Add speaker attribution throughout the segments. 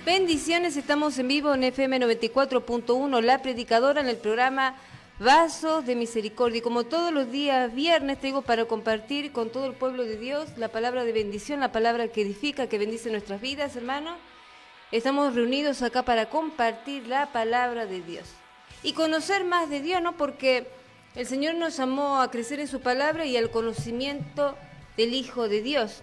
Speaker 1: Bendiciones, estamos en vivo en FM 94.1, La Predicadora, en el programa Vasos de Misericordia. Y como todos los días viernes, tengo para compartir con todo el pueblo de Dios la palabra de bendición, la palabra que edifica, que bendice nuestras vidas, hermanos. Estamos reunidos acá para compartir la palabra de Dios y conocer más de Dios, ¿no? Porque el Señor nos llamó a crecer en su palabra y al conocimiento del Hijo de Dios.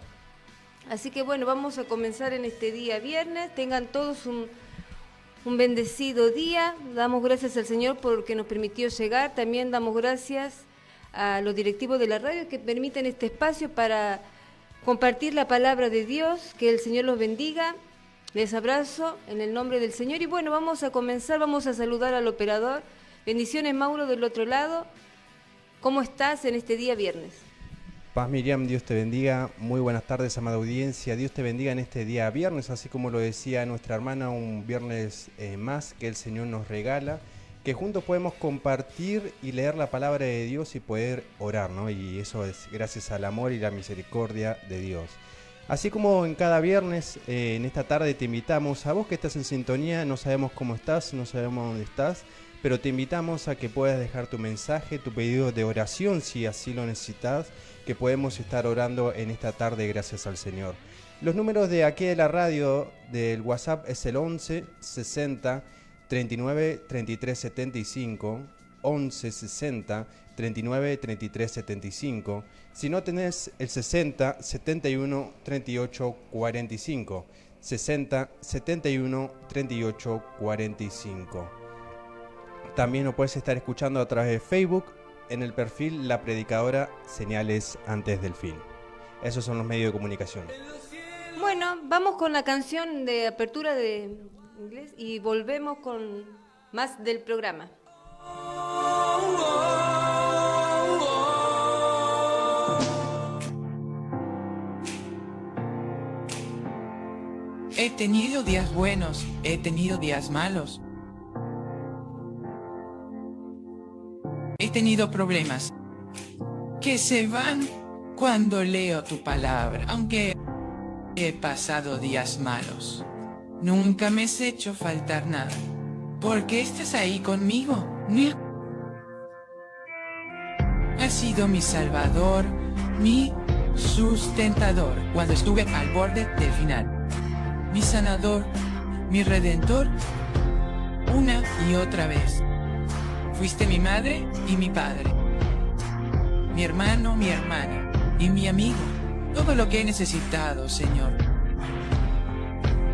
Speaker 1: Así que bueno, vamos a comenzar en este día viernes. Tengan todos un bendecido día. Damos gracias al Señor porque nos permitió llegar. También damos gracias a los directivos de la radio que permiten este espacio para compartir la palabra de Dios. Que el Señor los bendiga. Les abrazo en el nombre del Señor. Y bueno, vamos a comenzar. Vamos a saludar al operador. Bendiciones, Mauro, del otro lado. ¿Cómo estás en este día viernes?
Speaker 2: Paz, Miriam, Dios te bendiga. Muy buenas tardes, amada audiencia. Dios te bendiga en este día viernes, así como lo decía nuestra hermana, un viernes más que el Señor nos regala, que juntos podemos compartir y leer la palabra de Dios y poder orar, ¿no? Y eso es gracias al amor y la misericordia de Dios. Así como en cada viernes, en esta tarde te invitamos a vos que estás en sintonía, no sabemos cómo estás, no sabemos dónde estás, pero te invitamos a que puedas dejar tu mensaje, tu pedido de oración si así lo necesitas, que podemos estar orando en esta tarde gracias al Señor. Los números de aquí de la radio, del WhatsApp, es el 11 60 39 33 75, 11 60 39 33 75. Si no tenés el 60 71 38 45, 60 71 38 45. También nos puedes estar escuchando a través de Facebook, en el perfil La Predicadora, señales antes del fin. Esos son los medios de comunicación.
Speaker 1: Bueno, vamos con la canción de apertura de inglés y volvemos con más del programa.
Speaker 3: He tenido días buenos, he tenido días malos. He tenido problemas que se van cuando leo tu palabra, aunque he pasado días malos. Nunca me has hecho faltar nada, porque estás ahí conmigo. Has sido mi salvador, mi sustentador, cuando estuve al borde del final. Mi sanador, mi redentor, una y otra vez. Fuiste mi madre y mi padre, mi hermano, mi hermana y mi amigo. Todo lo que he necesitado, Señor.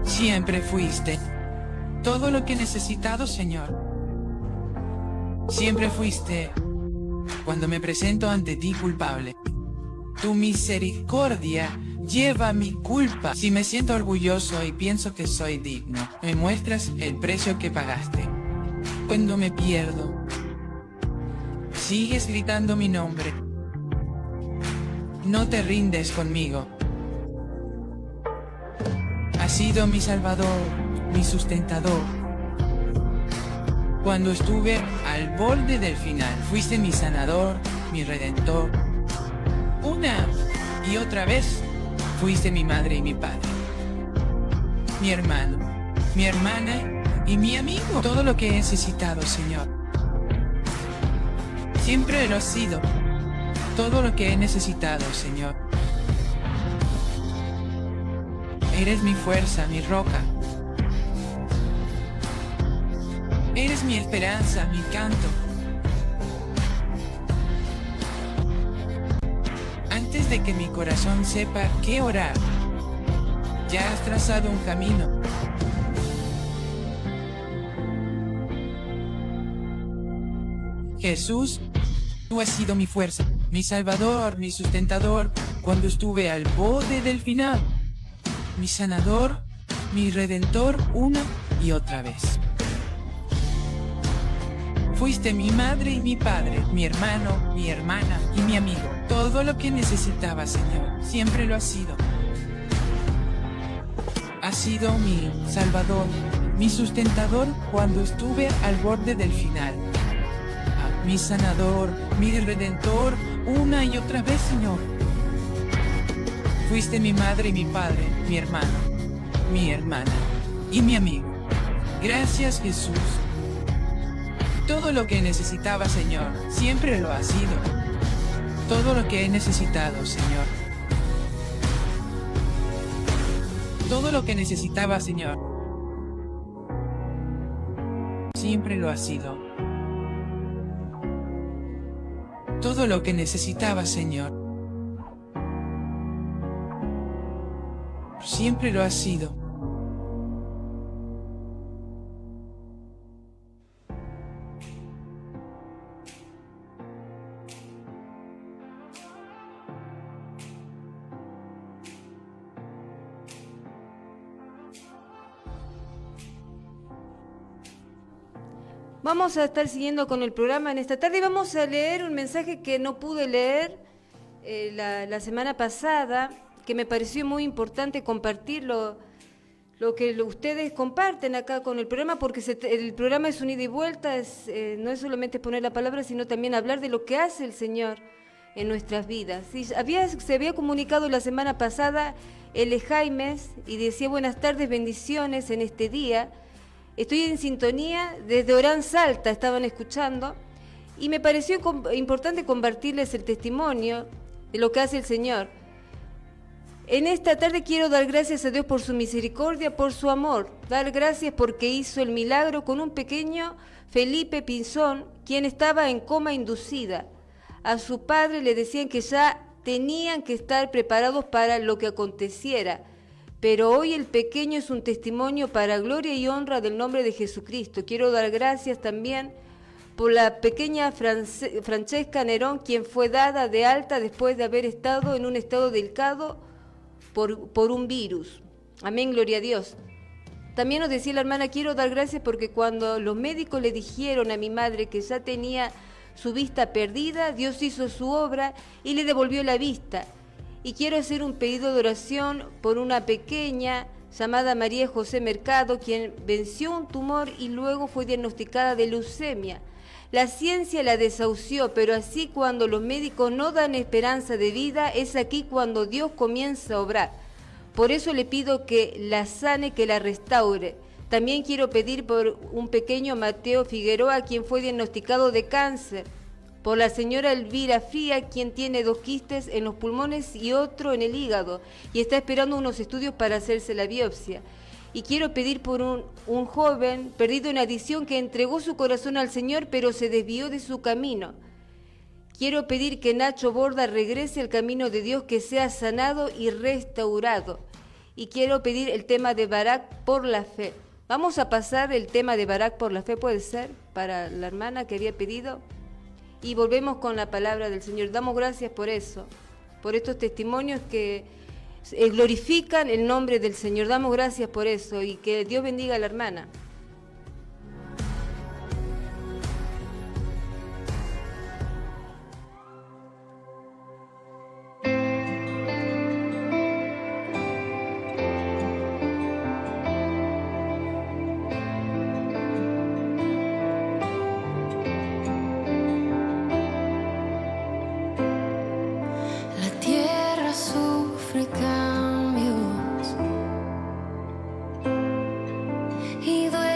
Speaker 3: Siempre fuiste todo lo que he necesitado, Señor. Siempre fuiste cuando me presento ante ti culpable. Tu misericordia lleva mi culpa. Si me siento orgulloso y pienso que soy digno, me muestras el precio que pagaste. Cuando me pierdo, sigues gritando mi nombre. No te rindes conmigo. Has sido mi salvador, mi sustentador. Cuando estuve al borde del final, fuiste mi sanador, mi redentor. Una y otra vez, fuiste mi madre y mi padre. Mi hermano, mi hermana y mi amigo. Todo lo que he necesitado, Señor. Siempre lo has sido. Todo lo que he necesitado, Señor. Eres mi fuerza, mi roca. Eres mi esperanza, mi canto. Antes de que mi corazón sepa qué orar, ya has trazado un camino. Jesús, tú has sido mi fuerza, mi salvador, mi sustentador, cuando estuve al borde del final. Mi sanador, mi redentor, una y otra vez. Fuiste mi madre y mi padre, mi hermano, mi hermana y mi amigo. Todo lo que necesitaba, Señor, siempre lo has sido. Has sido mi salvador, mi sustentador cuando estuve al borde del final. Mi sanador, mi redentor, una y otra vez, Señor. Fuiste mi madre y mi padre, mi hermano, mi hermana y mi amigo. Gracias, Jesús. Todo lo que necesitaba, Señor, siempre lo ha sido. Todo lo que he necesitado, Señor. Todo lo que necesitaba, Señor, siempre lo ha sido. Todo lo que necesitaba, Señor, siempre lo ha sido.
Speaker 1: Vamos a estar siguiendo con el programa en esta tarde y vamos a leer un mensaje que no pude leer la semana pasada, que me pareció muy importante compartirlo, lo que ustedes comparten acá con el programa, porque el programa es un ida y vuelta, no es solamente poner la palabra, sino también hablar de lo que hace el Señor en nuestras vidas. Sí, se había comunicado la semana pasada L. Jaimes y decía: buenas tardes, bendiciones en este día. Estoy en sintonía desde Orán, Salta, estaban escuchando, y me pareció importante compartirles el testimonio de lo que hace el Señor. En esta tarde quiero dar gracias a Dios por su misericordia, por su amor, dar gracias porque hizo el milagro con un pequeño Felipe Pinzón, quien estaba en coma inducida. A su padre le decían que ya tenían que estar preparados para lo que aconteciera. Pero hoy el pequeño es un testimonio para gloria y honra del nombre de Jesucristo. Quiero dar gracias también por la pequeña Francesca Nerón, quien fue dada de alta después de haber estado en un estado delicado por un virus. Amén, gloria a Dios. También nos decía la hermana: quiero dar gracias porque cuando los médicos le dijeron a mi madre que ya tenía su vista perdida, Dios hizo su obra y le devolvió la vista. Y quiero hacer un pedido de oración por una pequeña llamada María José Mercado, quien venció un tumor y luego fue diagnosticada de leucemia. La ciencia la desahució, pero así cuando los médicos no dan esperanza de vida, es aquí cuando Dios comienza a obrar. Por eso le pido que la sane, que la restaure. También quiero pedir por un pequeño Mateo Figueroa, quien fue diagnosticado de cáncer. Por la señora Elvira Fría, quien tiene 2 quistes en los pulmones y otro en el hígado, y está esperando unos estudios para hacerse la biopsia. Y quiero pedir por un joven perdido en adicción que entregó su corazón al Señor, pero se desvió de su camino. Quiero pedir que Nacho Borda regrese al camino de Dios, que sea sanado y restaurado. Y quiero pedir el tema de Barak por la fe. Vamos a pasar el tema de Barak por la fe, ¿puede ser? Para la hermana que había pedido. Y volvemos con la palabra del Señor. Damos gracias por eso, por estos testimonios que glorifican el nombre del Señor. Damos gracias por eso y que Dios bendiga a la hermana.
Speaker 4: Cambios y duele.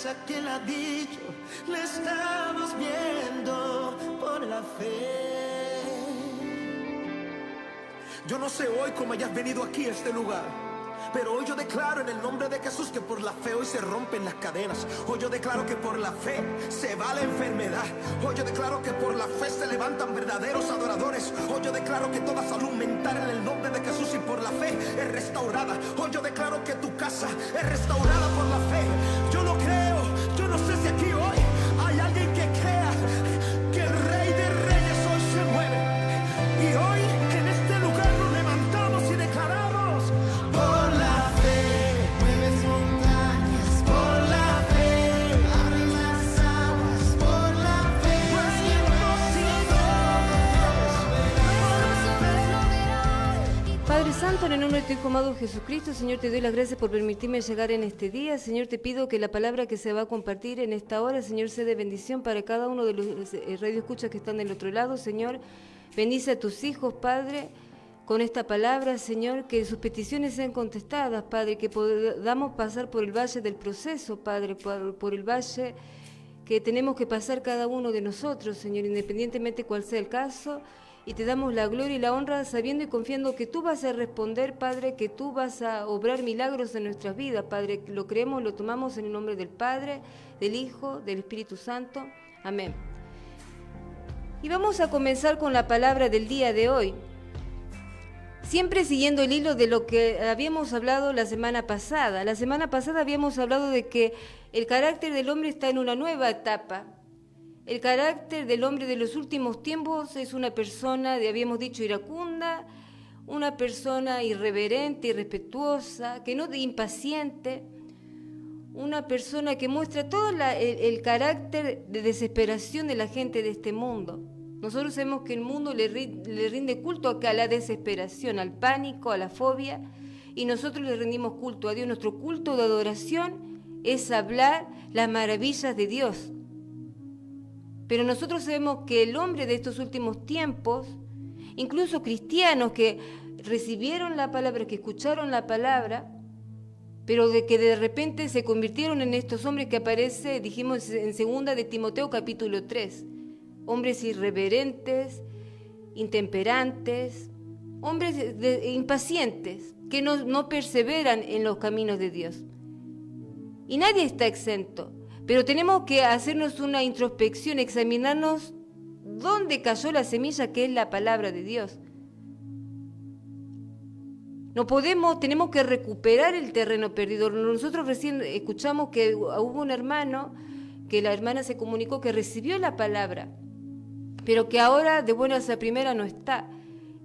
Speaker 4: promesa que Él ha dicho, la estamos viendo por la fe. Yo no sé hoy cómo hayas venido aquí a este lugar, pero hoy yo declaro en el nombre de Jesús que por la fe hoy se rompen las cadenas. Hoy yo declaro que por la fe se va la enfermedad. Hoy yo declaro que por la fe se levantan verdaderos adoradores. Hoy yo declaro que toda salud mental en el nombre de Jesús y por la fe es restaurada. Hoy yo declaro que tu casa es restaurada por la fe. Yo lo creo. Yo no sé si aquí hoy hay alguien que crea que el Rey de Reyes hoy se mueve. Y hoy en este lugar nos levantamos y declaramos: por la fe mueves montañas, por la fe abres las aguas, por la fe
Speaker 1: Padre Santo, en el nombre de tu Hijo amado Jesucristo, Señor, te doy las gracias por permitirme llegar en este día. Señor, te pido que la palabra que se va a compartir en esta hora, Señor, sea de bendición para cada uno de los radioescuchas que están del otro lado. Señor, bendice a tus hijos, Padre, con esta palabra, Señor, que sus peticiones sean contestadas, Padre, que podamos pasar por el valle del proceso, Padre, por el valle que tenemos que pasar cada uno de nosotros, Señor, independientemente cuál sea el caso. Y te damos la gloria y la honra sabiendo y confiando que tú vas a responder, Padre, que tú vas a obrar milagros en nuestras vidas, Padre. Lo creemos, lo tomamos en el nombre del Padre, del Hijo, del Espíritu Santo. Amén. Y vamos a comenzar con la palabra del día de hoy. Siempre siguiendo el hilo de lo que habíamos hablado la semana pasada. La semana pasada habíamos hablado de que el carácter del hombre está en una nueva etapa. El carácter del hombre de los últimos tiempos es una persona, habíamos dicho, iracunda, una persona irreverente, irrespetuosa, que no impaciente, una persona que muestra todo el carácter de desesperación de la gente de este mundo. Nosotros sabemos que el mundo le rinde culto a la desesperación, al pánico, a la fobia, y nosotros le rendimos culto a Dios. Nuestro culto de adoración es hablar las maravillas de Dios. Pero nosotros sabemos que el hombre de estos últimos tiempos, incluso cristianos que recibieron la palabra, que escucharon la palabra, pero de que de repente se convirtieron en estos hombres que aparece, dijimos en 2 de Timoteo capítulo 3, hombres irreverentes, intemperantes, hombres impacientes, que no perseveran en los caminos de Dios. Y nadie está exento. Pero tenemos que hacernos una introspección, examinarnos dónde cayó la semilla que es la palabra de Dios. Tenemos que recuperar el terreno perdido. Nosotros recién escuchamos que hubo un hermano, que la hermana se comunicó que recibió la palabra, pero que ahora de buenas a primera no está,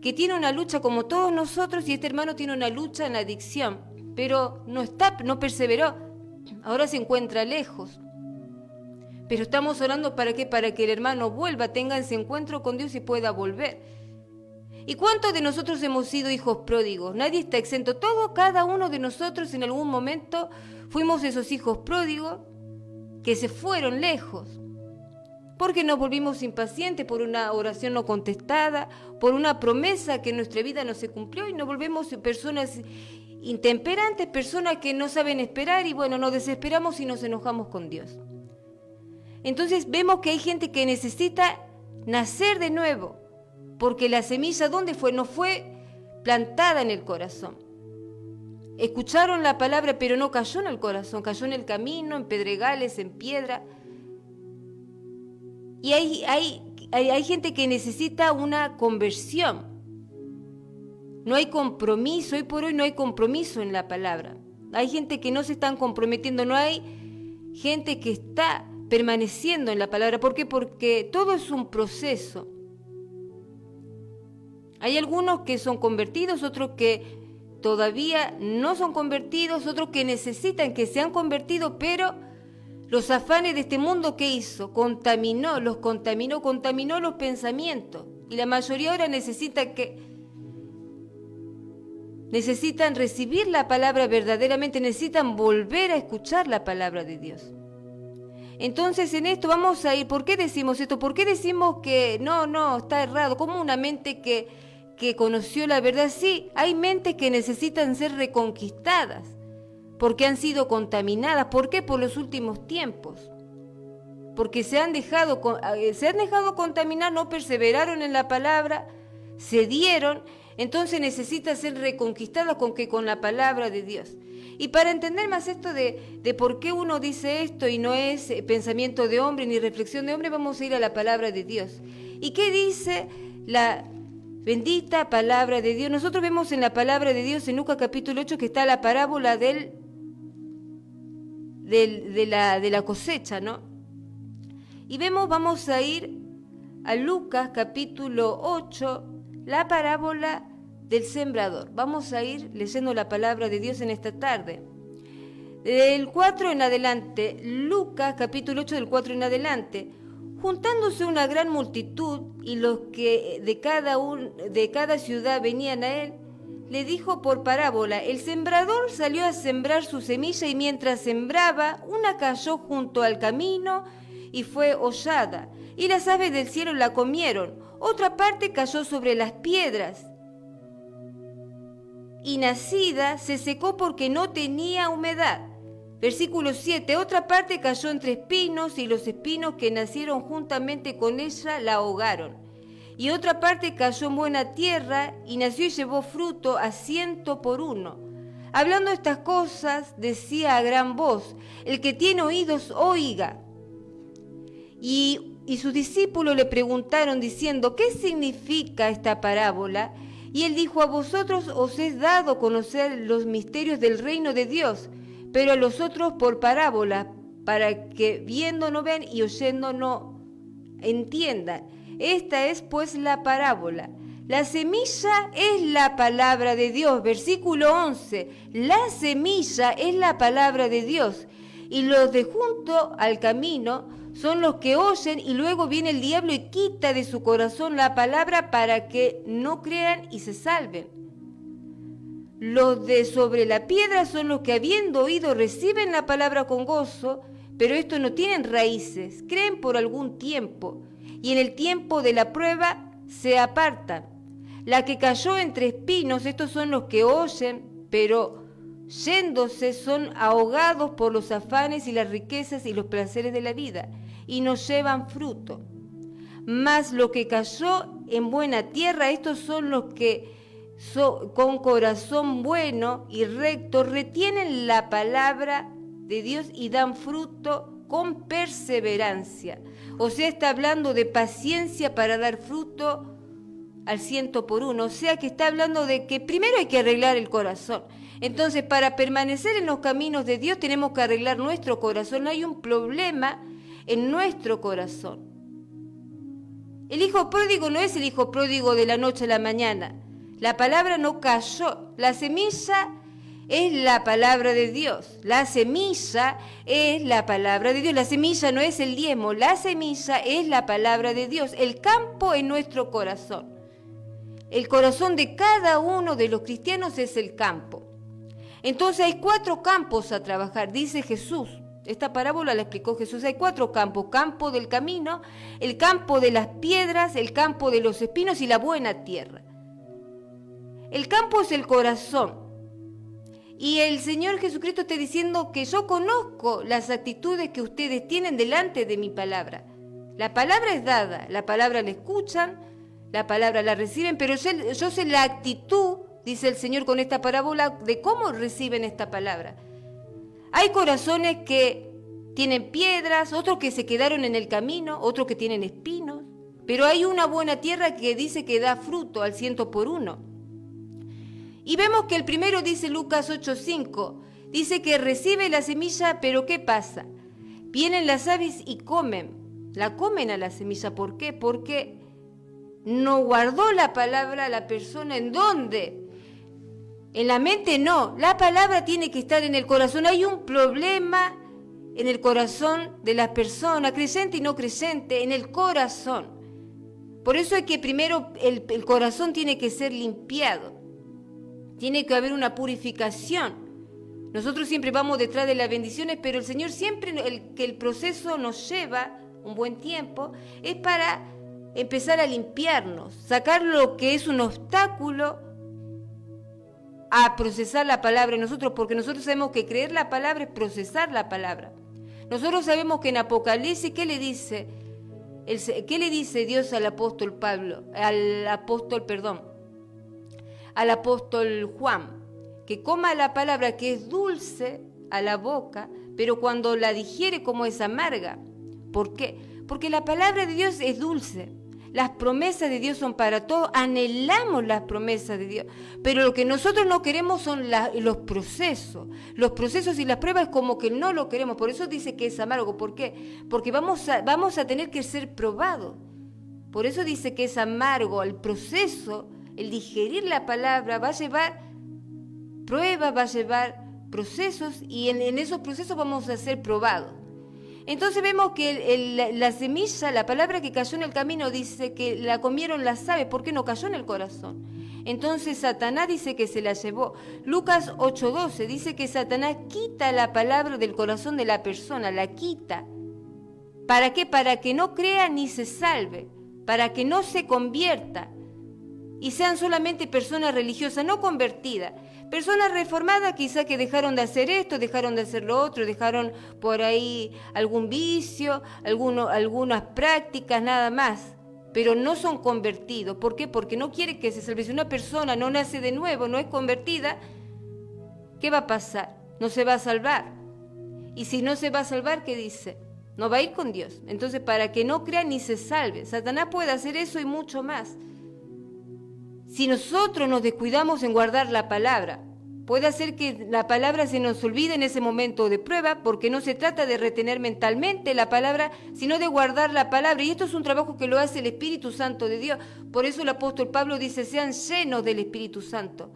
Speaker 1: que tiene una lucha como todos nosotros, y este hermano tiene una lucha en la adicción, pero no perseveró, ahora se encuentra lejos. Pero estamos orando ¿para qué? Para que el hermano vuelva, tenga ese encuentro con Dios y pueda volver. ¿Y cuántos de nosotros hemos sido hijos pródigos? Nadie está exento. Cada uno de nosotros en algún momento fuimos esos hijos pródigos que se fueron lejos. Porque nos volvimos impacientes por una oración no contestada, por una promesa que en nuestra vida no se cumplió, y nos volvemos personas intemperantes, personas que no saben esperar, y bueno, nos desesperamos y nos enojamos con Dios. Entonces vemos que hay gente que necesita nacer de nuevo, porque la semilla, ¿dónde fue? No fue plantada en el corazón. Escucharon la palabra, pero no cayó en el corazón, cayó en el camino, en pedregales, en piedra. Y hay gente que necesita una conversión. No hay compromiso, hoy por hoy no hay compromiso en la palabra. Hay gente que no se están comprometiendo, no hay gente que está permaneciendo en la palabra. ¿Por qué? Porque todo es un proceso. Hay algunos que son convertidos, otros que todavía no son convertidos, otros que necesitan, que se han convertido, pero los afanes de este mundo, ¿qué hizo? Contaminó los pensamientos. Y la mayoría ahora necesitan recibir la palabra verdaderamente, necesitan volver a escuchar la palabra de Dios. Entonces en esto vamos a ir, ¿por qué decimos esto? ¿Por qué decimos que no, está errado? ¿Cómo una mente que conoció la verdad? Sí, hay mentes que necesitan ser reconquistadas porque han sido contaminadas. ¿Por qué? Por los últimos tiempos. Porque se han dejado contaminar, no perseveraron en la palabra, cedieron, entonces necesita ser reconquistada con la palabra de Dios. Y para entender más esto de por qué uno dice esto y no es pensamiento de hombre ni reflexión de hombre, vamos a ir a la palabra de Dios. ¿Y qué dice la bendita palabra de Dios? Nosotros vemos en la palabra de Dios, en Lucas capítulo 8, que está la parábola de la cosecha, ¿no? Y vamos a ir a Lucas capítulo 8, la parábola del sembrador. Vamos a ir leyendo la palabra de Dios en esta tarde. Del 4 en adelante, Lucas capítulo 8 del 4 en adelante. Juntándose una gran multitud y los que de cada ciudad venían a él, le dijo por parábola: el sembrador salió a sembrar su semilla y mientras sembraba, una cayó junto al camino y fue hollada, y las aves del cielo la comieron. Otra parte cayó sobre las piedras, y nacida se secó porque no tenía humedad. Versículo 7, otra parte cayó entre espinos, y los espinos que nacieron juntamente con ella la ahogaron. Y otra parte cayó en buena tierra, y nació y llevó fruto a 100 por uno. Hablando estas cosas, decía a gran voz: el que tiene oídos, oiga. Y sus discípulos le preguntaron diciendo: ¿qué significa esta parábola? Y él dijo: a vosotros os es dado conocer los misterios del reino de Dios, pero a los otros por parábola, para que viendo no vean y oyendo no entiendan. Esta es pues la parábola. La semilla es la palabra de Dios. Versículo 11. La semilla es la palabra de Dios. Y los de junto al camino son los que oyen, y luego viene el diablo y quita de su corazón la palabra para que no crean y se salven. Los de sobre la piedra son los que, habiendo oído, reciben la palabra con gozo, pero estos no tienen raíces, creen por algún tiempo, y en el tiempo de la prueba se apartan. La que cayó entre espinos, estos son los que oyen, pero yéndose son ahogados por los afanes y las riquezas y los placeres de la vida, y no llevan fruto. Mas lo que cayó en buena tierra, estos son los que con corazón bueno y recto retienen la palabra de Dios y dan fruto con perseverancia. O sea, está hablando de paciencia para dar fruto al 100 por uno. O sea, que está hablando de que primero hay que arreglar el corazón. Entonces, para permanecer en los caminos de Dios tenemos que arreglar nuestro corazón. No hay un problema en nuestro corazón. El hijo pródigo no es el hijo pródigo de la noche a la mañana. La palabra no cayó. La semilla es la palabra de Dios. La semilla es la palabra de Dios. La semilla no es el diezmo. La semilla es la palabra de Dios. El campo es nuestro corazón. El corazón de cada uno de los cristianos es el campo. Entonces hay 4 campos a trabajar, dice Jesús. Esta parábola la explicó Jesús. Hay 4 campos: campo del camino, el campo de las piedras, el campo de los espinos y la buena tierra. El campo es el corazón. Y el Señor Jesucristo está diciendo que yo conozco las actitudes que ustedes tienen delante de mi palabra. La palabra es dada, la palabra la escuchan, la palabra la reciben, pero yo sé la actitud, dice el Señor con esta parábola, de cómo reciben esta palabra. Hay corazones que tienen piedras, otros que se quedaron en el camino, otros que tienen espinos, pero hay una buena tierra que dice que da fruto al 100 por uno. Y vemos que el primero dice Lucas 8:5, dice que recibe la semilla, pero ¿qué pasa? Vienen las aves y la comen a la semilla. ¿Por qué? Porque no guardó la palabra la persona. ¿En dónde? En la mente no, la palabra tiene que estar en el corazón. Hay un problema en el corazón de las personas, creyente y no creyente, en el corazón. Por eso es que primero el corazón tiene que ser limpiado. Tiene que haber una purificación. Nosotros siempre vamos detrás de las bendiciones, pero el Señor siempre, que el proceso nos lleva un buen tiempo, es para empezar a limpiarnos, sacar lo que es un obstáculo a procesar la palabra en nosotros, porque nosotros sabemos que creer la palabra es procesar la palabra. Nosotros sabemos que en Apocalipsis, ¿qué le dice Dios al apóstol Juan? Que coma la palabra, que es dulce a la boca, pero cuando la digiere como es amarga. ¿Por qué? Porque la palabra de Dios es dulce. Las promesas de Dios son para todos, anhelamos las promesas de Dios, pero lo que nosotros no queremos son los procesos y las pruebas, como que no lo queremos. Por eso dice que es amargo. ¿Por qué? Porque vamos a tener que ser probados. Por eso dice que es amargo. El proceso, el digerir la palabra va a llevar pruebas, va a llevar procesos, y en esos procesos vamos a ser probados. Entonces vemos que la semilla, la palabra que cayó en el camino, dice que la comieron las aves. ¿Por qué no cayó en el corazón? Entonces Satanás dice que se la llevó. Lucas 8:12 dice que Satanás quita la palabra del corazón de la persona, la quita. ¿Para qué? Para que no crea ni se salve, para que no se convierta y sean solamente personas religiosas, no convertidas. Personas reformadas quizá que dejaron de hacer esto, dejaron de hacer lo otro, dejaron por ahí algún vicio, algunas prácticas, nada más, pero no son convertidos. ¿Por qué? Porque no quiere que se salve. Si una persona no nace de nuevo, no es convertida, ¿qué va a pasar? No se va a salvar. Y si no se va a salvar, ¿qué dice? No va a ir con Dios. Entonces, para que no crea ni se salve, Satanás puede hacer eso y mucho más. Si nosotros nos descuidamos en guardar la palabra, puede hacer que la palabra se nos olvide en ese momento de prueba, porque no se trata de retener mentalmente la palabra, sino de guardar la palabra. Y esto es un trabajo que lo hace el Espíritu Santo de Dios. Por eso el apóstol Pablo dice, sean llenos del Espíritu Santo.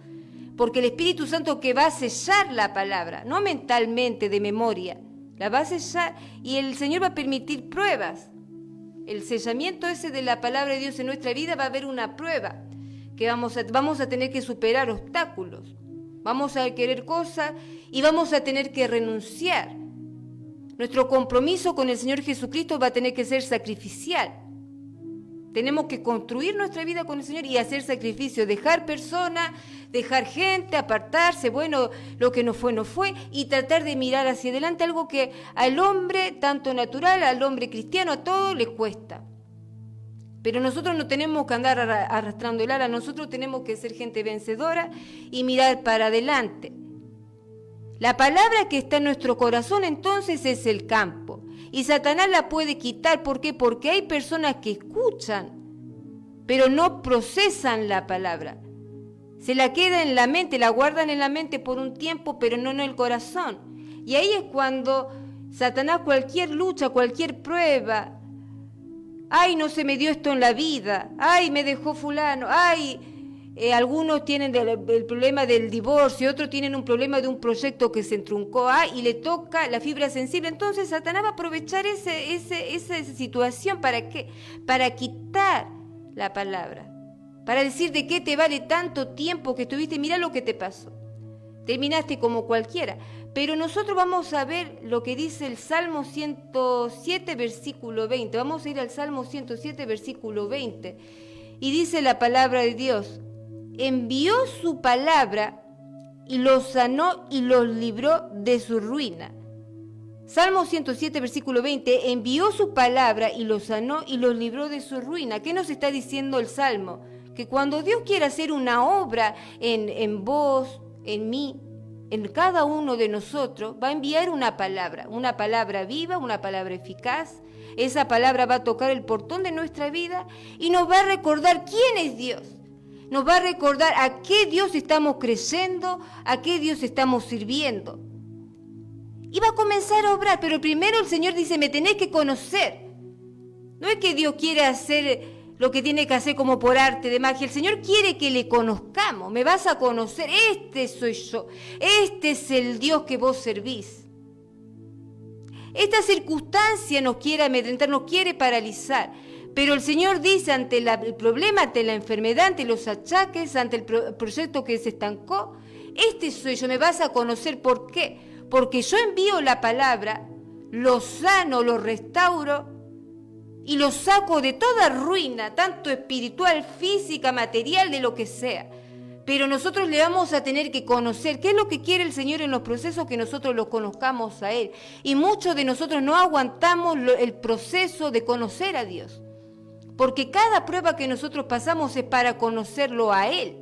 Speaker 1: Porque el Espíritu Santo que va a sellar la palabra, no mentalmente, de memoria, la va a sellar, y el Señor va a permitir pruebas. El sellamiento ese de la palabra de Dios en nuestra vida va a haber una prueba, que vamos a tener que superar obstáculos, vamos a querer cosas y vamos a tener que renunciar. Nuestro compromiso con el Señor Jesucristo va a tener que ser sacrificial. Tenemos que construir nuestra vida con el Señor y hacer sacrificio, dejar personas, dejar gente, apartarse, bueno, lo que no fue, y tratar de mirar hacia adelante, algo que al hombre, tanto natural, al hombre cristiano, a todo le cuesta. Pero nosotros no tenemos que andar arrastrando el ala, nosotros tenemos que ser gente vencedora y mirar para adelante. La palabra que está en nuestro corazón entonces es el campo. Y Satanás la puede quitar. ¿Por qué? Porque hay personas que escuchan, pero no procesan la palabra. Se la queda en la mente, la guardan en la mente por un tiempo, pero no en el corazón. Y ahí es cuando Satanás, cualquier lucha, cualquier prueba, ay, no se me dio esto en la vida, ay, me dejó fulano, ay, algunos tienen el problema del divorcio, otros tienen un problema de un proyecto que se entruncó, ay, y le toca la fibra sensible. Entonces Satanás va a aprovechar esa situación. ¿Para qué? Para quitar la palabra, para decir de qué te vale tanto tiempo que estuviste, mira lo que te pasó, terminaste como cualquiera. Pero nosotros vamos a ver lo que dice el Salmo 107, versículo 20. Vamos a ir al Salmo 107, versículo 20. Y dice la palabra de Dios, envió su palabra y los sanó y los libró de su ruina. Salmo 107, versículo 20, envió su palabra y los sanó y los libró de su ruina. ¿Qué nos está diciendo el Salmo? Que cuando Dios quiere hacer una obra en vos, en mí, en cada uno de nosotros, va a enviar una palabra viva, una palabra eficaz. Esa palabra va a tocar el portón de nuestra vida y nos va a recordar quién es Dios. Nos va a recordar a qué Dios estamos creyendo, a qué Dios estamos sirviendo. Y va a comenzar a obrar, pero primero el Señor dice, me tenés que conocer. No es que Dios quiere hacer lo que tiene que hacer como por arte de magia. El Señor quiere que le conozcamos. Me vas a conocer. Este soy yo. Este es el Dios que vos servís. Esta circunstancia nos quiere amedrentar, nos quiere paralizar. Pero el Señor dice, ante el problema, ante la enfermedad, ante los achaques, ante el proyecto que se estancó, este soy yo. Me vas a conocer. ¿Por qué? Porque yo envío la palabra, lo sano, lo restauro, y lo saco de toda ruina, tanto espiritual, física, material, de lo que sea. pero nosotros le vamos a tener que conocer qué es lo que quiere el Señor en los procesos, que nosotros lo conozcamos a Él. Y muchos de nosotros no aguantamos el proceso de conocer a Dios, porque cada prueba que nosotros pasamos es para conocerlo a Él.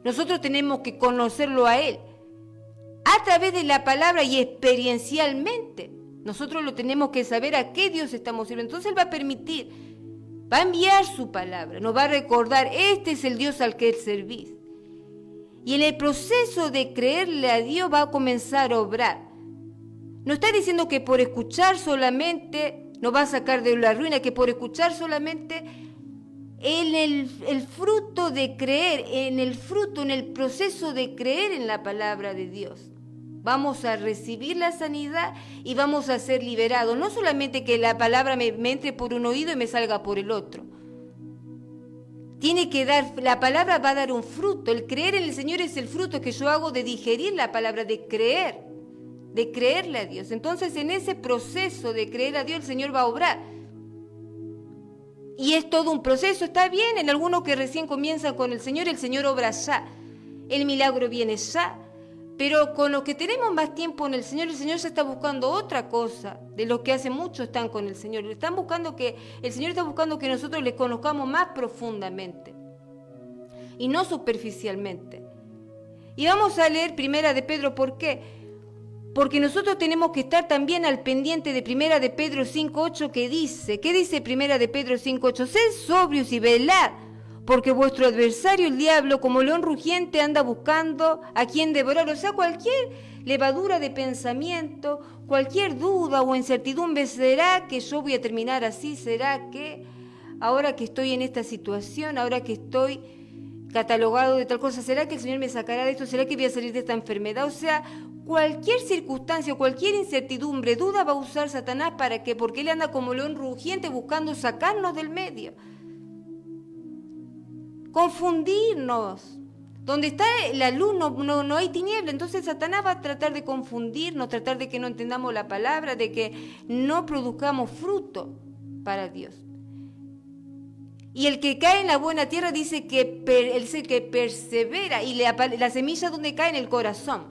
Speaker 1: Nosotros tenemos que conocerlo a Él a través de la palabra y experiencialmente. Nosotros lo tenemos que saber a qué Dios estamos sirviendo. Entonces Él va a permitir, va a enviar su palabra, nos va a recordar, este es el Dios al que servís. Y en el proceso de creerle a Dios va a comenzar a obrar. No está diciendo que por escuchar solamente nos va a sacar de la ruina, que por escuchar solamente en el fruto de creer, en el proceso de creer en la palabra de Dios. Vamos a recibir la sanidad y vamos a ser liberados. No solamente que la palabra me entre por un oído y me salga por el otro. Tiene que dar, la palabra va a dar un fruto. El creer en el Señor es el fruto que yo hago de digerir la palabra, de creerle a Dios. Entonces, en ese proceso de creer a Dios, el Señor va a obrar. Y es todo un proceso, está bien. En algunos que recién comienzan con el Señor obra ya. El milagro viene ya. Pero con los que tenemos más tiempo en el Señor ya está buscando otra cosa de lo que hace muchos están con el Señor. El Señor está buscando que nosotros le conozcamos más profundamente y no superficialmente. Y vamos a leer Primera de Pedro, ¿por qué? Porque nosotros tenemos que estar también al pendiente de Primera de Pedro 5:8 que dice, ¿qué dice Primera de Pedro 5:8? Sed sobrios y velad, porque vuestro adversario, el diablo, como león rugiente, anda buscando a quien devorar. O sea, cualquier levadura de pensamiento, cualquier duda o incertidumbre, ¿será que yo voy a terminar así? ¿Será que ahora que estoy en esta situación, ahora que estoy catalogado de tal cosa, ¿será que el Señor me sacará de esto? ¿Será que voy a salir de esta enfermedad? O sea, cualquier circunstancia, cualquier incertidumbre, duda va a usar Satanás. ¿Para qué? Porque él anda como león rugiente buscando sacarnos del medio. Confundirnos. Donde está la luz no hay tiniebla. Entonces Satanás va a tratar de confundirnos, tratar de que no entendamos la palabra, de que no produzcamos fruto para Dios. Y el que cae en la buena tierra dice que el que persevera, y la semilla donde cae en el corazón.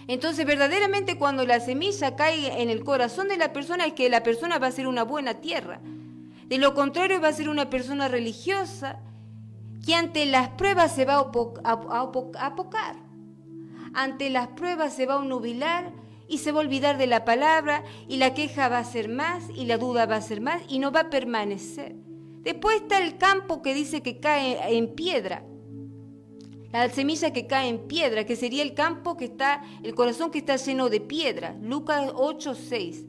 Speaker 1: Entonces verdaderamente cuando la semilla cae en el corazón de la persona es que la persona va a ser una buena tierra. De lo contrario va a ser una persona religiosa que ante las pruebas se va a apocar. Ante las pruebas se va a nubilar y se va a olvidar de la palabra, y la queja va a ser más y la duda va a ser más y no va a permanecer. Después está el campo que dice que cae en piedra. La semilla que cae en piedra, que sería el campo que está, el corazón que está lleno de piedra. Lucas 8:6.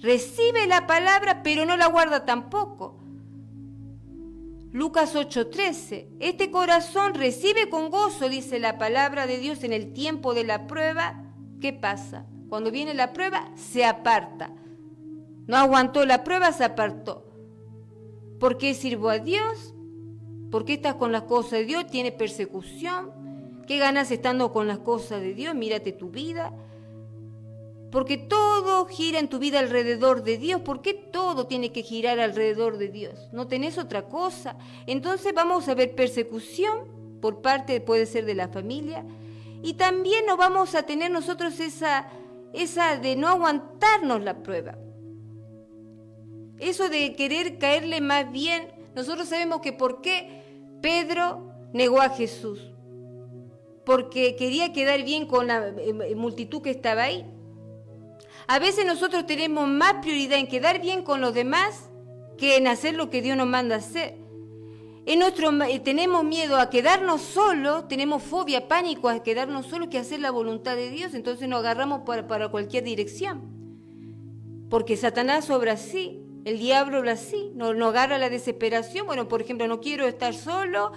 Speaker 1: Recibe la palabra, pero no la guarda tampoco. Lucas 8:13. Este corazón recibe con gozo, dice la palabra de Dios, en el tiempo de la prueba. ¿Qué pasa? Cuando viene la prueba, se aparta. No aguantó la prueba, se apartó. ¿Por qué sirvo a Dios? ¿Por qué estás con las cosas de Dios? ¿Tiene persecución? ¿Qué ganas estando con las cosas de Dios? Mírate tu vida. Porque todo gira en tu vida alrededor de Dios. ¿Por qué todo tiene que girar alrededor de Dios? ¿No tenés otra cosa? Entonces vamos a ver persecución por parte, puede ser de la familia. Y también no vamos a tener nosotros esa de no aguantarnos la prueba. Eso de querer caerle más bien. Nosotros sabemos que por qué Pedro negó a Jesús. Porque quería quedar bien con la multitud que estaba ahí. A veces nosotros tenemos más prioridad en quedar bien con los demás que en hacer lo que Dios nos manda hacer. Tenemos miedo a quedarnos solos, tenemos fobia, pánico a quedarnos solos que hacer la voluntad de Dios, entonces nos agarramos para cualquier dirección. Porque Satanás obra así, el diablo obra así, nos agarra la desesperación. Bueno, por ejemplo, no quiero estar solo,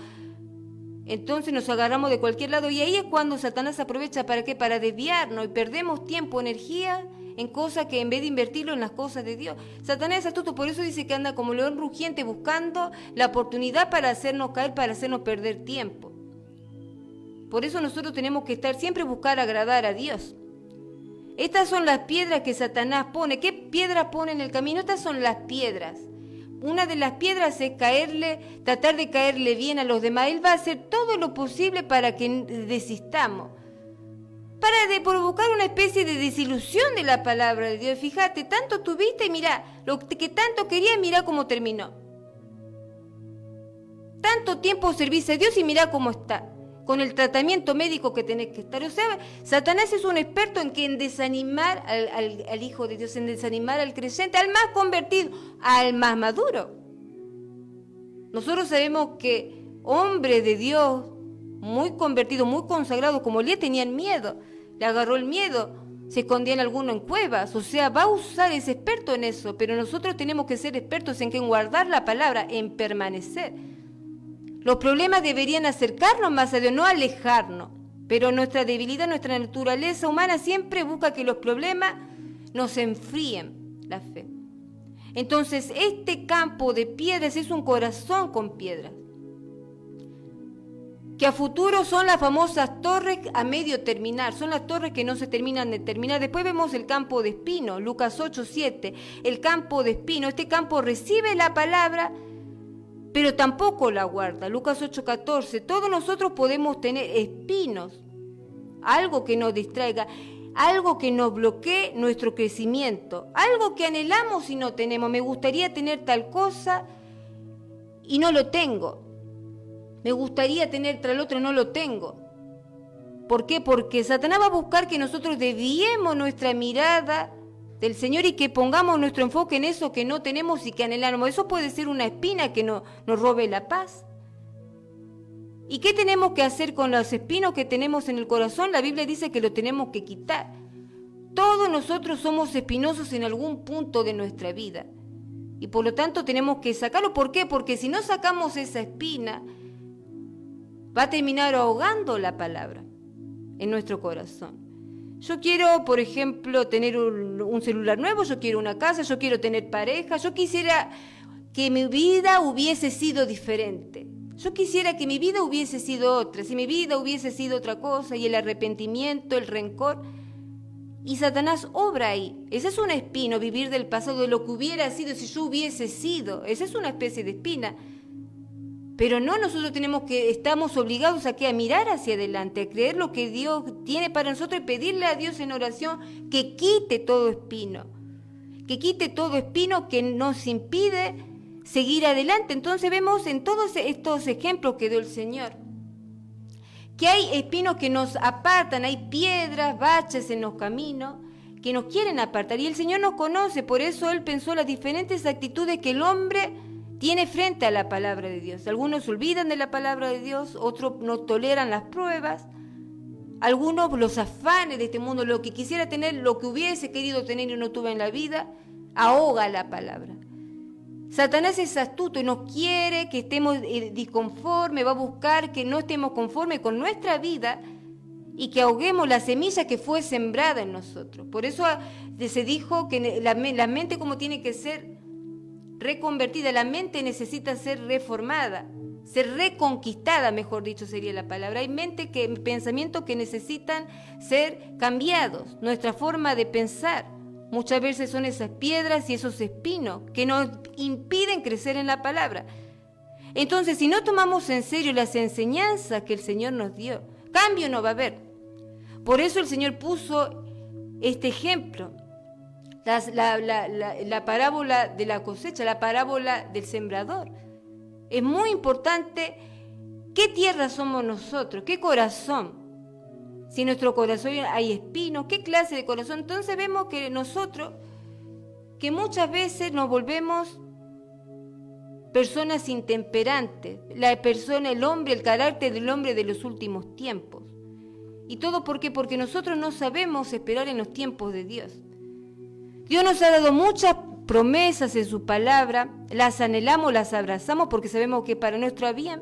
Speaker 1: entonces nos agarramos de cualquier lado, y ahí es cuando Satanás aprovecha, ¿para qué? Para desviarnos, y perdemos tiempo, energía en cosas que en vez de invertirlo en las cosas de Dios. Satanás es astuto, por eso dice que anda como león rugiente buscando la oportunidad para hacernos caer, para hacernos perder tiempo. Por eso nosotros tenemos que estar siempre buscar agradar a Dios. Estas son las piedras que Satanás pone. ¿Qué piedras pone en el camino? Estas son las piedras. una de las piedras es tratar de caerle bien a los demás. Él va a hacer todo lo posible para que desistamos, para provocar una especie de desilusión de la palabra de Dios. Fíjate, tanto tuviste y mirá, lo que tanto querías, mirá cómo terminó. Tanto tiempo serviste a Dios y mirá cómo está, con el tratamiento médico que tenés que estar. O sea, Satanás es un experto en desanimar al Hijo de Dios, en desanimar al creyente, al más convertido, al más maduro. Nosotros sabemos que hombres de Dios, muy convertidos, muy consagrados, como Elías, tenían miedo. Le agarró el miedo, se escondían algunos en cuevas. O sea, va a usar, es experto en eso, pero nosotros tenemos que ser expertos en guardar la palabra, en permanecer. Los problemas deberían acercarnos más a Dios, no alejarnos. Pero nuestra debilidad, nuestra naturaleza humana siempre busca que los problemas nos enfríen la fe. Entonces, este campo de piedras es un corazón con piedras, que a futuro son las famosas torres a medio terminar, son las torres que no se terminan de terminar. Después vemos el campo de espino, Lucas 8:7, el campo de espino. Este campo recibe la palabra, pero tampoco la guarda. Lucas 8:14, todos nosotros podemos tener espinos, algo que nos distraiga, algo que nos bloquee nuestro crecimiento, algo que anhelamos y no tenemos. Me gustaría tener tal cosa y no lo tengo. Me gustaría tener tal otro y no lo tengo. ¿Por qué? Porque Satanás va a buscar que nosotros desviemos nuestra mirada del Señor y que pongamos nuestro enfoque en eso que no tenemos y que anhelamos. Eso puede ser una espina que nos robe la paz. ¿Y qué tenemos que hacer con los espinos que tenemos en el corazón? La Biblia dice que lo tenemos que quitar. Todos nosotros somos espinosos en algún punto de nuestra vida. Y por lo tanto tenemos que sacarlo. ¿Por qué? Porque si no sacamos esa espina, va a terminar ahogando la palabra en nuestro corazón. Yo quiero, por ejemplo, tener un celular nuevo, yo quiero una casa, yo quiero tener pareja, yo quisiera que mi vida hubiese sido diferente. Yo quisiera que mi vida hubiese sido otra, si mi vida hubiese sido otra cosa, y el arrepentimiento, el rencor. Y Satanás obra ahí. Ese es un espino, vivir del pasado, de lo que hubiera sido si yo hubiese sido. Esa es una especie de espina. Pero no, nosotros estamos obligados a mirar hacia adelante, a creer lo que Dios tiene para nosotros y pedirle a Dios en oración que quite todo espino que nos impide seguir adelante. Entonces vemos en todos estos ejemplos que dio el Señor, que hay espinos que nos apartan, hay piedras, baches en los caminos que nos quieren apartar. Y el Señor nos conoce, por eso Él pensó las diferentes actitudes que el hombre tiene frente a la palabra de Dios. Algunos se olvidan de la palabra de Dios, otros no toleran las pruebas, algunos los afanes de este mundo, lo que quisiera tener, lo que hubiese querido tener y no tuve en la vida, ahoga la palabra. Satanás es astuto y nos quiere que estemos disconformes, va a buscar que no estemos conformes con nuestra vida y que ahoguemos la semilla que fue sembrada en nosotros. Por eso se dijo que la mente como tiene que ser reconvertida, la mente necesita ser reformada, ser reconquistada, mejor dicho sería la palabra. Hay pensamientos que necesitan ser cambiados, nuestra forma de pensar. Muchas veces son esas piedras y esos espinos que nos impiden crecer en la palabra. Entonces, si no tomamos en serio las enseñanzas que el Señor nos dio, cambio no va a haber. Por eso el Señor puso este ejemplo. La parábola de la cosecha, la parábola del sembrador. Es muy importante qué tierra somos nosotros, qué corazón. Si en nuestro corazón hay espinos, qué clase de corazón. Entonces vemos que nosotros, que muchas veces nos volvemos personas intemperantes, el carácter del hombre de los últimos tiempos. ¿Y todo por qué? Porque nosotros no sabemos esperar en los tiempos de Dios. Dios nos ha dado muchas promesas en su palabra, las anhelamos, las abrazamos porque sabemos que para nuestro bien,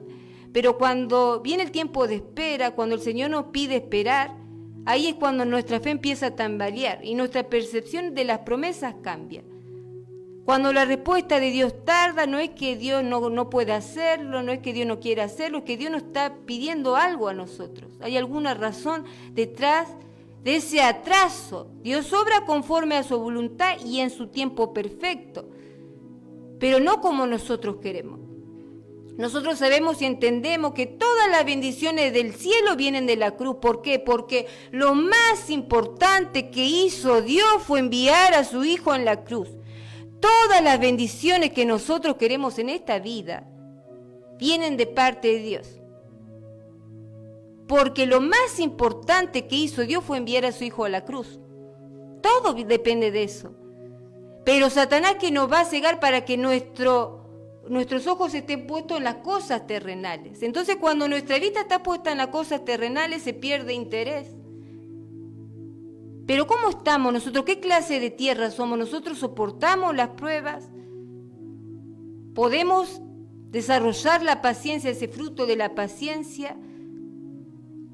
Speaker 1: pero cuando viene el tiempo de espera, cuando el Señor nos pide esperar, ahí es cuando nuestra fe empieza a tambalear y nuestra percepción de las promesas cambia. Cuando la respuesta de Dios tarda, no es que Dios no pueda hacerlo, no es que Dios no quiera hacerlo, es que Dios nos está pidiendo algo a nosotros. Hay alguna razón detrás de ese atraso. Dios obra conforme a su voluntad y en su tiempo perfecto. pero no como nosotros queremos. Nosotros sabemos y entendemos que todas las bendiciones del cielo vienen de la cruz. ¿Por qué? Porque lo más importante que hizo Dios fue enviar a su Hijo en la cruz. Todas las bendiciones que nosotros queremos en esta vida vienen de parte de Dios. Porque lo más importante que hizo Dios fue enviar a su Hijo a la cruz. Todo depende de eso. Pero Satanás que nos va a cegar para que nuestros ojos estén puestos en las cosas terrenales. Entonces, cuando nuestra vista está puesta en las cosas terrenales, se pierde interés. Pero ¿cómo estamos nosotros? ¿Qué clase de tierra somos? ¿Nosotros soportamos las pruebas? ¿Podemos desarrollar la paciencia, ese fruto de la paciencia?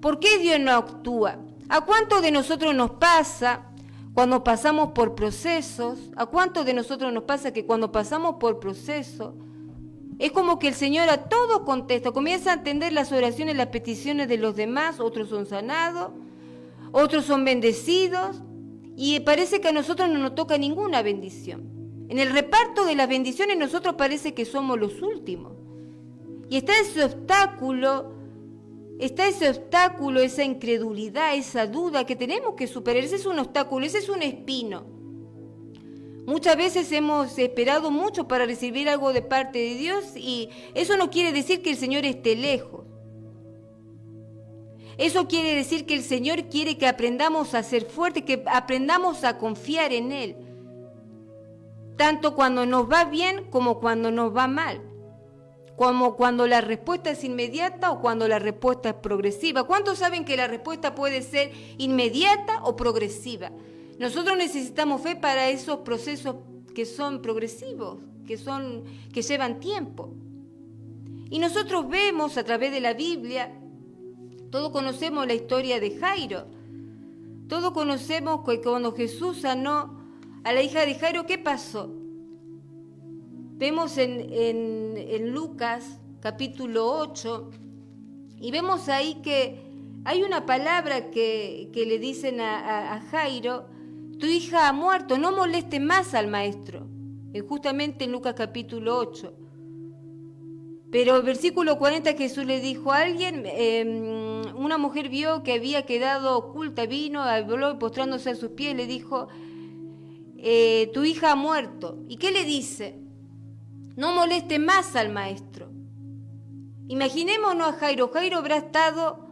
Speaker 1: ¿Por qué Dios no actúa? ¿A cuántos de nosotros nos pasa cuando pasamos por procesos? ¿A cuántos de nosotros nos pasa que cuando pasamos por procesos es como que el Señor a todos contesta, comienza a entender las oraciones, las peticiones de los demás, otros son sanados, otros son bendecidos, y parece que a nosotros no nos toca ninguna bendición. En el reparto de las bendiciones nosotros parece que somos los últimos. Y está ese obstáculo, esa incredulidad, esa duda que tenemos que superar. Ese es un obstáculo, ese es un espino. Muchas veces hemos esperado mucho para recibir algo de parte de Dios y eso no quiere decir que el Señor esté lejos. Eso quiere decir que el Señor quiere que aprendamos a ser fuertes, que aprendamos a confiar en Él. Tanto cuando nos va bien como cuando nos va mal. Como cuando la respuesta es inmediata o cuando la respuesta es progresiva. ¿Cuántos saben que la respuesta puede ser inmediata o progresiva? Nosotros necesitamos fe para esos procesos que son progresivos, que llevan tiempo. Y nosotros vemos a través de la Biblia, todos conocemos la historia de Jairo. Todos conocemos que cuando Jesús sanó a la hija de Jairo, ¿qué pasó? Vemos en Lucas capítulo 8 y vemos ahí que hay una palabra que le dicen a Jairo: tu hija ha muerto, no moleste más al maestro. Justamente en Lucas capítulo 8. Pero el versículo 40 Jesús le dijo a alguien, una mujer vio que había quedado oculta, vino, habló postrándose a sus pies, le dijo, tu hija ha muerto. ¿Y qué le dice? No moleste más al maestro. Imaginémonos a Jairo. Jairo habrá estado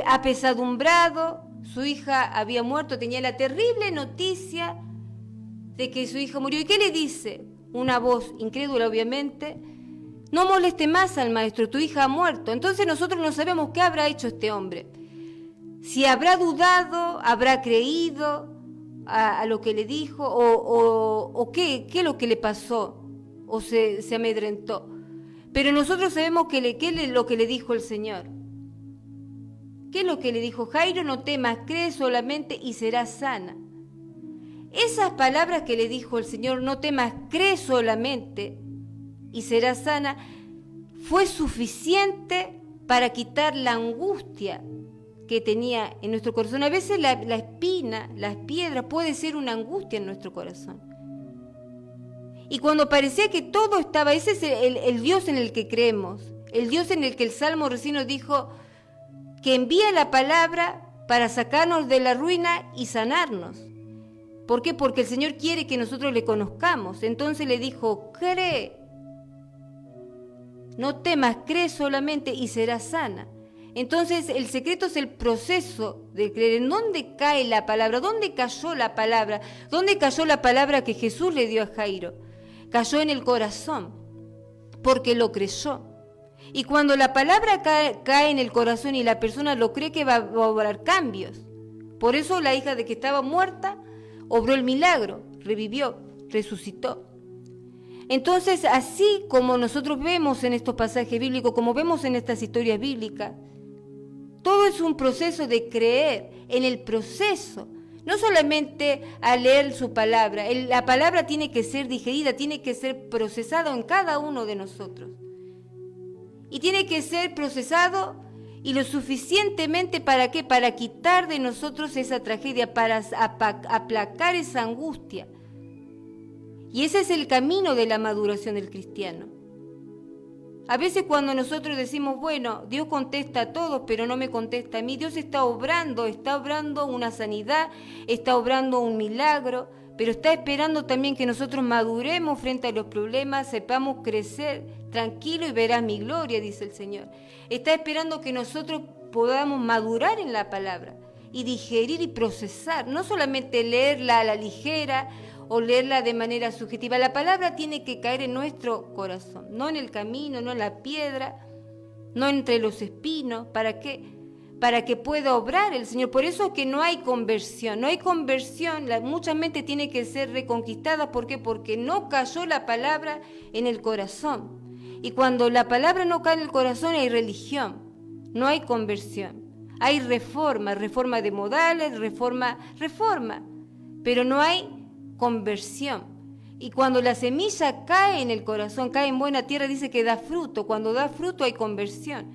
Speaker 1: apesadumbrado, su hija había muerto, tenía la terrible noticia de que su hija murió. ¿Y qué le dice? Una voz incrédula, obviamente. No moleste más al maestro, tu hija ha muerto. Entonces nosotros no sabemos qué habrá hecho este hombre. Si habrá dudado, habrá creído a lo que le dijo, o qué es lo que le pasó, o se amedrentó. Pero nosotros sabemos qué es lo que le dijo el Señor. ¿Qué es lo que le dijo? Jairo, no temas, cree solamente y serás sana. Esas palabras que le dijo el Señor, no temas, cree solamente y serás sana, fue suficiente para quitar la angustia que tenía en nuestro corazón. A veces la espina, las piedras, puede ser una angustia en nuestro corazón. Y cuando parecía que todo estaba, ese es el Dios en el que creemos, el Dios en el que el Salmo recién nos dijo que envía la palabra para sacarnos de la ruina y sanarnos. ¿Por qué? Porque el Señor quiere que nosotros le conozcamos. Entonces le dijo, cree, no temas, cree solamente y serás sana. Entonces el secreto es el proceso de creer. ¿En dónde cae la palabra? ¿Dónde cayó la palabra? ¿Dónde cayó la palabra que Jesús le dio a Jairo? Cayó en el corazón, porque lo creyó. Y cuando la palabra cae en el corazón y la persona lo cree, que va a obrar cambios. Por eso la hija de que estaba muerta obró el milagro, revivió, resucitó. Entonces, así como nosotros vemos en estos pasajes bíblicos, como vemos en estas historias bíblicas, todo es un proceso de creer en el proceso. No solamente a leer su palabra, la palabra tiene que ser digerida, tiene que ser procesada en cada uno de nosotros. Y tiene que ser procesado y lo suficientemente ¿para qué? Para quitar de nosotros esa tragedia, para aplacar esa angustia. Y ese es el camino de la maduración del cristiano. A veces cuando nosotros decimos, bueno, Dios contesta a todos, pero no me contesta a mí, Dios está obrando una sanidad, está obrando un milagro, pero está esperando también que nosotros maduremos frente a los problemas, sepamos crecer tranquilo y verás mi gloria, dice el Señor. Está esperando que nosotros podamos madurar en la palabra y digerir y procesar, no solamente leerla a la ligera o leerla de manera subjetiva. La palabra tiene que caer en nuestro corazón, no en el camino, no en la piedra, no entre los espinos. ¿Para qué? Para que pueda obrar el Señor. Por eso es que no hay conversión. No hay conversión, mucha mente tiene que ser reconquistada. ¿Por qué? Porque no cayó la palabra en el corazón. Y cuando la palabra no cae en el corazón hay religión, no hay conversión. Hay reforma de modales, reforma, pero no hay conversión. Y cuando la semilla cae en el corazón, cae en buena tierra, dice que da fruto. Cuando da fruto hay conversión.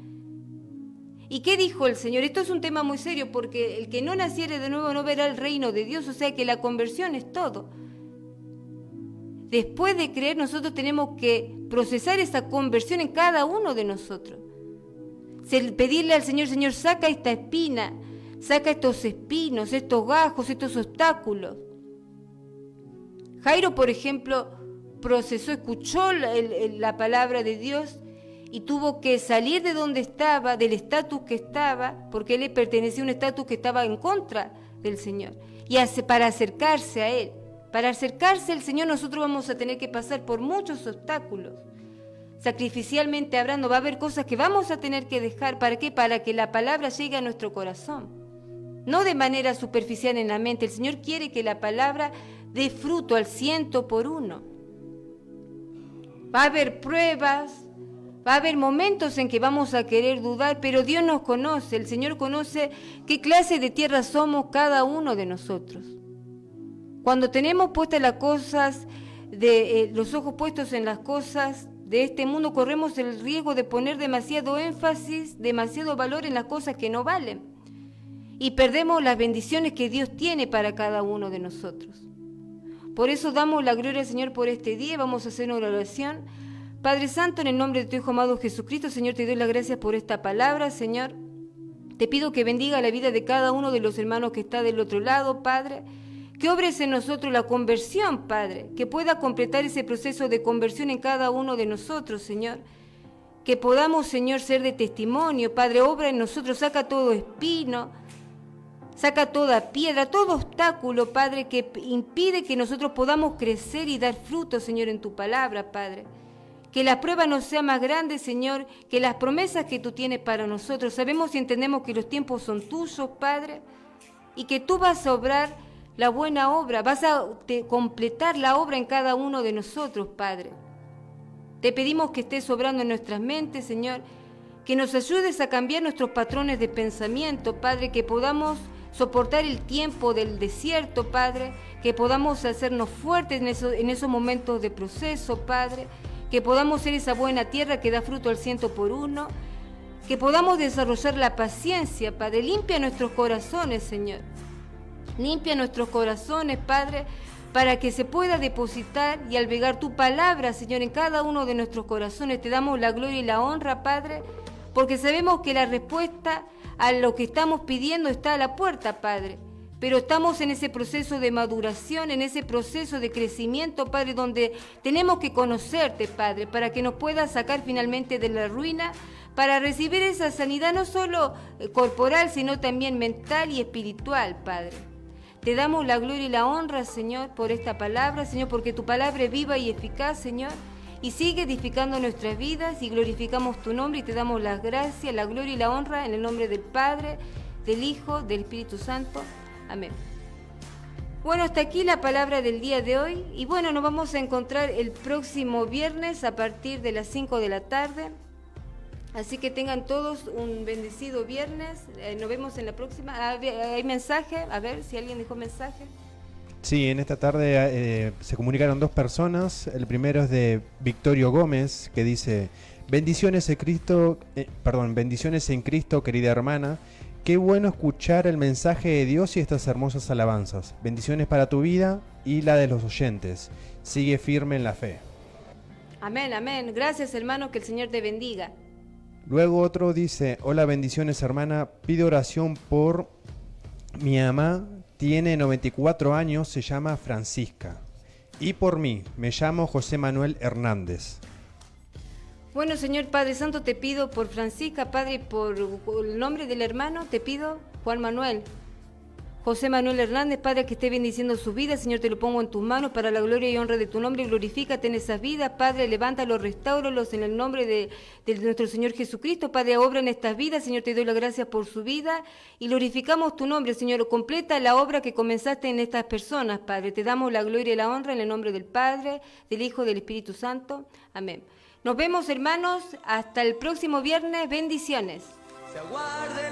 Speaker 1: ¿Y qué dijo el Señor? Esto es un tema muy serio, porque el que no naciere de nuevo no verá el reino de Dios, o sea que la conversión es todo. Después de creer, nosotros tenemos que procesar esa conversión en cada uno de nosotros. Pedirle al Señor, Señor, saca esta espina, saca estos espinos, estos gajos, estos obstáculos. Jairo, por ejemplo, procesó, escuchó la palabra de Dios y tuvo que salir de donde estaba, del estatus que estaba, porque él le pertenecía a un estatus que estaba en contra del Señor. Y para acercarse a Él, para acercarse al Señor, nosotros vamos a tener que pasar por muchos obstáculos. Sacrificialmente hablando, va a haber cosas que vamos a tener que dejar. ¿Para qué? Para que la palabra llegue a nuestro corazón. No de manera superficial en la mente. El Señor quiere que la palabra dé fruto al 100%. Va a haber pruebas, va a haber momentos en que vamos a querer dudar, pero Dios nos conoce. El Señor conoce qué clase de tierra somos cada uno de nosotros. Cuando tenemos puestas las cosas, los ojos puestos en las cosas de este mundo, corremos el riesgo de poner demasiado énfasis, demasiado valor en las cosas que no valen. Y perdemos las bendiciones que Dios tiene para cada uno de nosotros. Por eso damos la gloria al Señor por este día. Vamos a hacer una oración. Padre Santo, en el nombre de tu Hijo amado Jesucristo, Señor, te doy las gracias por esta palabra, Señor. Te pido que bendiga la vida de cada uno de los hermanos que está del otro lado, Padre. Que obres en nosotros la conversión, Padre, que pueda completar ese proceso de conversión en cada uno de nosotros, Señor. Que podamos, Señor, ser de testimonio, Padre, obra en nosotros, saca todo espino, saca toda piedra, todo obstáculo, Padre, que impide que nosotros podamos crecer y dar fruto, Señor, en tu palabra, Padre. Que la prueba no sea más grande, Señor, que las promesas que tú tienes para nosotros. Sabemos y entendemos que los tiempos son tuyos, Padre, y que tú vas a obrar la buena obra, vas a completar la obra en cada uno de nosotros, Padre. Te pedimos que estés obrando en nuestras mentes, Señor, que nos ayudes a cambiar nuestros patrones de pensamiento, Padre, que podamos soportar el tiempo del desierto, Padre, que podamos hacernos fuertes en esos momentos de proceso, Padre, que podamos ser esa buena tierra que da fruto al 100%, que podamos desarrollar la paciencia, Padre. Limpia nuestros corazones, Señor. Limpia nuestros corazones, Padre, para que se pueda depositar y albergar tu palabra, Señor, en cada uno de nuestros corazones. Te damos la gloria y la honra, Padre, porque sabemos que la respuesta a lo que estamos pidiendo está a la puerta, Padre. Pero estamos en ese proceso de maduración, en ese proceso de crecimiento, Padre, donde tenemos que conocerte, Padre, para que nos puedas sacar finalmente de la ruina, para recibir esa sanidad no solo corporal, sino también mental y espiritual, Padre. Te damos la gloria y la honra, Señor, por esta palabra, Señor, porque tu palabra es viva y eficaz, Señor, y sigue edificando nuestras vidas, y glorificamos tu nombre y te damos las gracias, la gloria y la honra en el nombre del Padre, del Hijo, del Espíritu Santo. Amén. Bueno, hasta aquí la palabra del día de hoy, y bueno, nos vamos a encontrar el próximo viernes a partir de las 5 de la tarde. Así que tengan todos un bendecido viernes. Nos vemos en la próxima. ¿Hay mensaje? A ver si alguien dejó mensaje.
Speaker 2: Sí, en esta tarde se comunicaron dos personas. El primero es de Victorio Gómez, que dice: bendiciones en Cristo, querida hermana. Qué bueno escuchar el mensaje de Dios y estas hermosas alabanzas. Bendiciones para tu vida y la de los oyentes. Sigue firme en la fe.
Speaker 1: Amén, amén. Gracias, hermano, que el Señor te bendiga.
Speaker 2: Luego otro dice, hola, bendiciones, hermana. Pido oración por mi mamá, tiene 94 años, se llama Francisca. Y por mí, me llamo José Manuel Hernández.
Speaker 1: Bueno, Señor Padre Santo, te pido por Francisca, Padre, por el nombre del hermano, te pido Juan Manuel. José Manuel Hernández, Padre, que esté bendiciendo su vida, Señor, te lo pongo en tus manos para la gloria y honra de tu nombre, glorifícate en esas vidas, Padre, levántalos, restáuralos en el nombre de nuestro Señor Jesucristo, Padre, obra en estas vidas, Señor, te doy las gracias por su vida y glorificamos tu nombre, Señor, completa la obra que comenzaste en estas personas, Padre, te damos la gloria y la honra en el nombre del Padre, del Hijo, del Espíritu Santo, amén. Nos vemos, hermanos, hasta el próximo viernes, bendiciones.
Speaker 4: Se aguarde